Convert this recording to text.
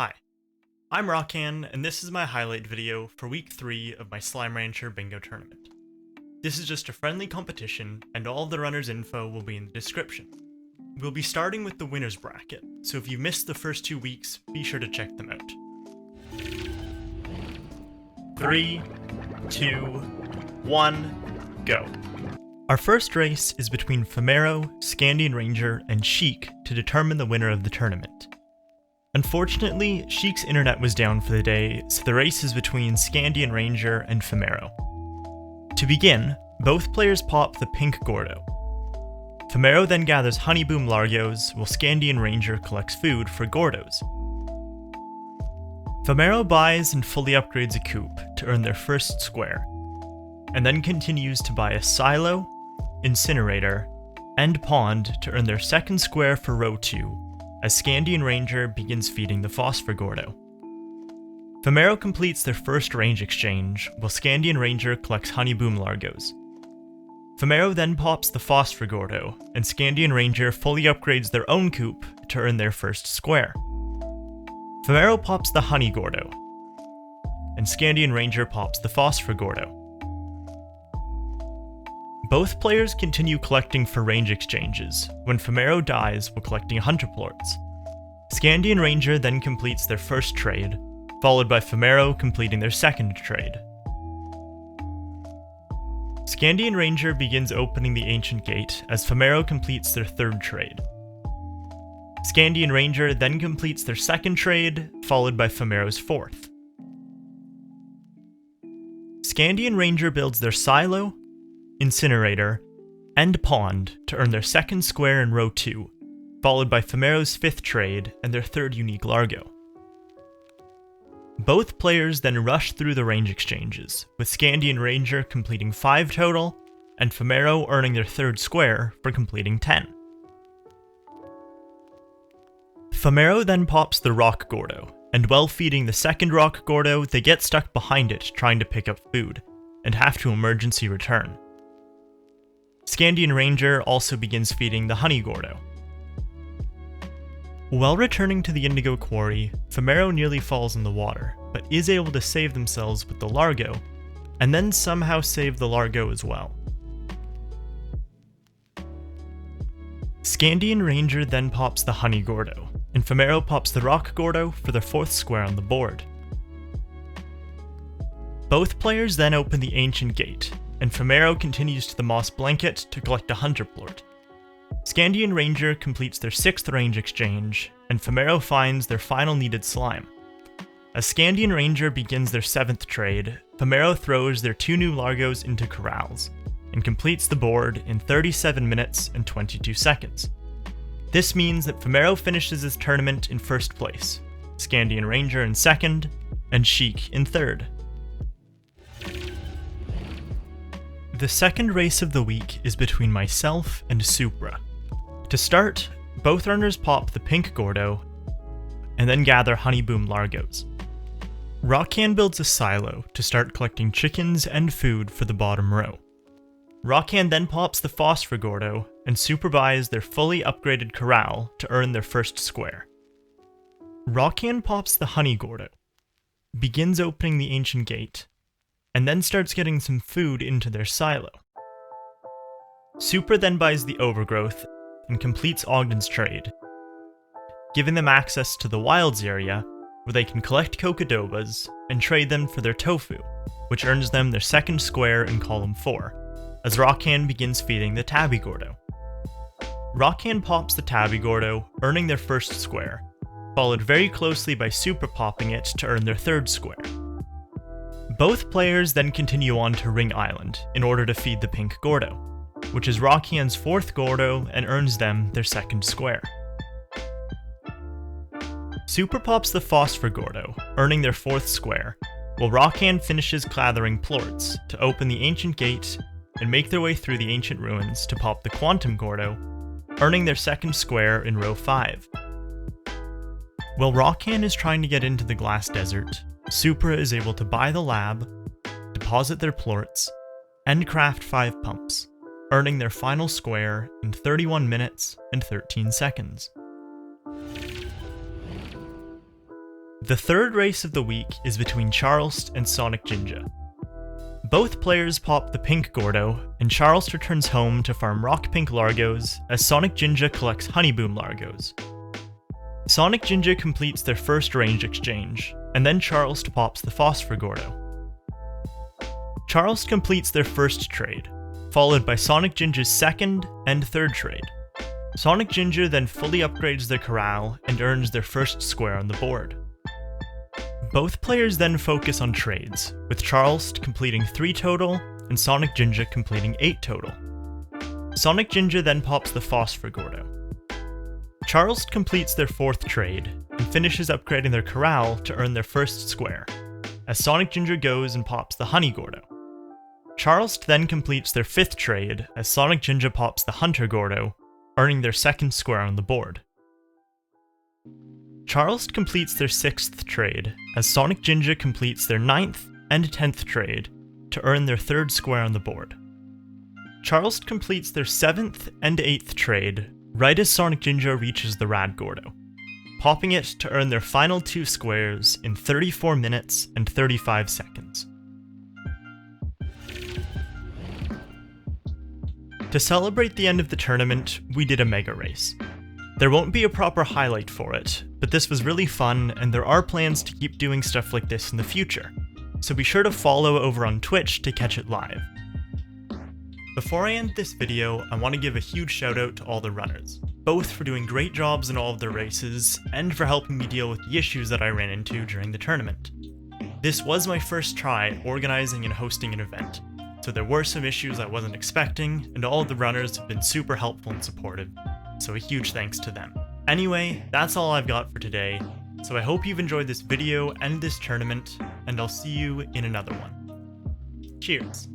Hi, I'm Rockcan, and this is my highlight video for week 3 of my Slime Rancher bingo tournament. This is just a friendly competition, and all of the runners' info will be in the description. We'll be starting with the winner's bracket, so if you missed the first 2 weeks, be sure to check them out. 3, 2, 1, go. Our first race is between Famaro, SkandianRanger, and Sheik to determine the winner of the tournament. Unfortunately, Sheik's internet was down for the day, so the race is between SkandianRanger and Famaro. To begin, both players pop the pink Gordo. Famaro then gathers Honeyboom Largos, while SkandianRanger collects food for Gordos. Famaro buys and fully upgrades a coop to earn their first square, and then continues to buy a silo, incinerator, and pond to earn their second square for row 2, as SkandianRanger begins feeding the Phosphor Gordo. Famaro completes their first range exchange, while SkandianRanger collects Honeyboom Largos. Famaro then pops the Phosphor Gordo, and SkandianRanger fully upgrades their own coop to earn their first square. Famaro pops the Honey Gordo, and SkandianRanger pops the Phosphor Gordo. Both players continue collecting for range exchanges, when Famaro dies while collecting Hunter Plorts. SkandianRanger then completes their first trade, followed by Famaro completing their second trade. SkandianRanger begins opening the Ancient Gate as Famaro completes their third trade. SkandianRanger then completes their second trade, followed by Famaro's fourth. SkandianRanger builds their silo, incinerator, and pond to earn their second square in row 2, followed by Famaro's fifth trade and their third unique Largo. Both players then rush through the range exchanges, with SkandianRanger completing 5 total, and Famaro earning their third square for completing 10. Famaro then pops the Rock Gordo, and while feeding the second Rock Gordo, they get stuck behind it trying to pick up food, and have to emergency return. SkandianRanger also begins feeding the Honey Gordo. While returning to the Indigo Quarry, Famaro nearly falls in the water, but is able to save themselves with the Largo, and then somehow save the Largo as well. SkandianRanger then pops the Honey Gordo, and Famaro pops the Rock Gordo for their fourth square on the board. Both players then open the Ancient Gate, and Famaro continues to the Moss Blanket to collect a Hunter Plort. SkandianRanger completes their 6th range exchange, and Famaro finds their final needed slime. As SkandianRanger begins their 7th trade, Famaro throws their 2 new Largos into corrals, and completes the board in 37 minutes and 22 seconds. This means that Famaro finishes his tournament in first place, SkandianRanger in second, and Sheik in third. The second race of the week is between myself and Supra. To start, both runners pop the pink Gordo, and then gather Honeyboom Largos. Rockcan builds a silo to start collecting chickens and food for the bottom row. Rockcan then pops the Phosphor Gordo, and Supra buys their fully upgraded corral to earn their first square. Rockcan pops the Honey Gordo, begins opening the Ancient Gate, and then starts getting some food into their silo. Supra then buys the Overgrowth and completes Ogden's trade, giving them access to the Wilds area, where they can collect Cocodobas and trade them for their tofu, which earns them their second square in column 4, as Rockcan begins feeding the Tabby Gordo. Rockcan pops the Tabby Gordo, earning their first square, followed very closely by Supra popping it to earn their third square. Both players then continue on to Ring Island in order to feed the pink Gordo, which is Rockcan's 4th Gordo and earns them their second square. Supra pops the Phosphor Gordo, earning their 4th square, while Rockcan finishes clathering Plorts to open the Ancient Gate and make their way through the ancient ruins to pop the Quantum Gordo, earning their second square in row 5. While Rockcan is trying to get into the Glass Desert, Supra is able to buy the lab, deposit their Plorts, and craft 5 pumps, earning their final square in 31 minutes and 13 seconds. The third race of the week is between Charlsst and Sonicginga. Both players pop the pink Gordo, and Charlsst returns home to farm rock pink Largos as Sonicginga collects honeyboom Largos. Sonicginga completes their first range exchange, and then Charlsst pops the phosphor Gordo. Charlsst completes their first trade, followed by Sonicginga's second and third trade. Sonicginga then fully upgrades their corral and earns their first square on the board. Both players then focus on trades, with Charlsst completing 3 total and Sonicginga completing 8 total. Sonicginga then pops the phosphor Gordo. Charlsst completes their 4th trade and finishes upgrading their corral to earn their first square, as Sonicginga goes and pops the honey Gordo. Charlsst then completes their 5th trade as Sonicginga pops the hunter Gordo, earning their second square on the board. Charlsst completes their 6th trade as Sonicginga completes their 9th and 10th trade to earn their third square on the board. Charlsst completes their 7th and 8th trade right as Sonicginga reaches the rad Gordo, popping it to earn their final 2 squares in 34 minutes and 35 seconds. To celebrate the end of the tournament, we did a mega race. There won't be a proper highlight for it, but this was really fun and there are plans to keep doing stuff like this in the future, so be sure to follow over on Twitch to catch it live. Before I end this video, I want to give a huge shout out to all the runners, both for doing great jobs in all of their races, and for helping me deal with the issues that I ran into during the tournament. This was my first try organizing and hosting an event, so there were some issues I wasn't expecting, and all of the runners have been super helpful and supportive, so a huge thanks to them. Anyway, that's all I've got for today, so I hope you've enjoyed this video and this tournament, and I'll see you in another one. Cheers!